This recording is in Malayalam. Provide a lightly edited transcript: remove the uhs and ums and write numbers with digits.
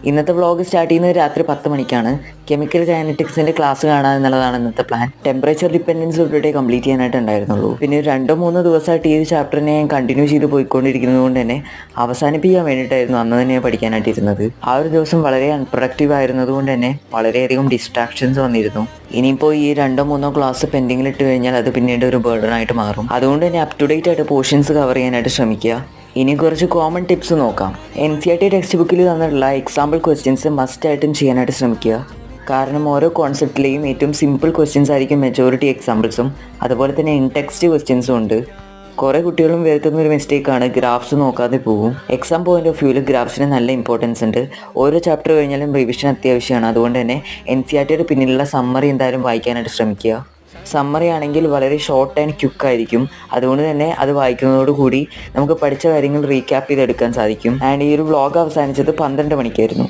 ഇന്നത്തെ വ്ളോഗ് സ്റ്റാർട്ട് ചെയ്യുന്നത് രാത്രി 10 മണിക്കാണ്. കെമിക്കൽ കൈനറ്റിക്സിൻ്റെ ക്ലാസ് കാണാൻ എന്നുള്ളതാണ് ഇന്നത്തെ പ്ലാൻ. ടെമ്പറേച്ചർ ഡിപ്പെൻഡൻസ് തൊട്ടിട്ടേ കംപ്ലീറ്റ് ചെയ്യാനായിട്ട് ഉണ്ടായിരുന്നുള്ളൂ. പിന്നെ 2-3 ദിവസമായിട്ട് ഈ ഒരു ചാപ്റ്ററിനെ ഞാൻ കണ്ടിന്യൂ ചെയ്ത് പോയിക്കൊണ്ടിരിക്കുന്നത് കൊണ്ട് തന്നെ അവസാനിപ്പിക്കാൻ വേണ്ടിയിട്ടായിരുന്നു അന്ന് തന്നെ പഠിക്കാനായിട്ട് ഇരുന്നത്. ആ ഒരു ദിവസം വളരെ അൺപ്രൊഡക്റ്റീവ് ആയിരുന്നത് കൊണ്ട് തന്നെ വളരെയധികം ഡിസ്ട്രാക്ഷൻസ് വന്നിരുന്നു. ഇനിയിപ്പോൾ ഈ 2-3 ക്ലാസ് പെൻഡിങ്ങിൽ ഇട്ട് കഴിഞ്ഞാൽ അത് പിന്നീട് ഒരു ബേർഡൻ ആയിട്ട് മാറും. അതുകൊണ്ട് തന്നെ അപ് ടു ഡേറ്റ് ആയിട്ട് പോർഷൻസ് കവർ ചെയ്യാനായിട്ട് ശ്രമിക്കുക. ഇനി കുറച്ച് കോമൺ ടിപ്സ് നോക്കാം. NCERT ടെക്സ്റ്റ് ബുക്കിൽ തന്നിട്ടുള്ള എക്സാമ്പിൾ ക്വസ്റ്റ്യൻസ് മസ്റ്റായിട്ടും ചെയ്യാനായിട്ട് ശ്രമിക്കുക. കാരണം ഓരോ കോൺസെപ്റ്റിലെയും ഏറ്റവും സിമ്പിൾ ക്വസ്റ്റ്യൻസ് ആയിരിക്കും മെജോറിറ്റി എക്സാമ്പിൾസും. അതുപോലെ തന്നെ ഇൻ ടെക്സ്റ്റ് ക്വസ്റ്റ്യൻസും ഉണ്ട്. കുറേ കുട്ടികളും വരുത്തുന്ന ഒരു മിസ്റ്റേക്കാണ് ഗ്രാഫ്സ് നോക്കാതെ പോകും. എക്സാം പോയിന്റ് ഓഫ് വ്യൂവിൽ ഗ്രാഫ്സിന് നല്ല ഇമ്പോർട്ടൻസ് ഉണ്ട്. ഓരോ ചാപ്റ്റർ കഴിഞ്ഞാലും റിവിഷൻ അത്യാവശ്യമാണ്. അതുകൊണ്ട് തന്നെ NCERTയുടെ പിന്നിലുള്ള സമ്മറി എന്തായാലും വായിക്കാനായിട്ട് ശ്രമിക്കുക. സമ്മറി ആണെങ്കിൽ വളരെ ഷോർട്ട് ആൻഡ് ക്വിക്ക് ആയിരിക്കും. അതുകൊണ്ട് തന്നെ അത് വായിക്കുന്നതോടുകൂടി നമുക്ക് പഠിച്ച കാര്യങ്ങൾ റീക്യാപ്പ് ചെയ്തെടുക്കാൻ സാധിക്കും. ആൻഡ് ഈ ഒരു വ്ളോഗ് അവസാനിച്ചത് 12 മണിക്കായിരുന്നു.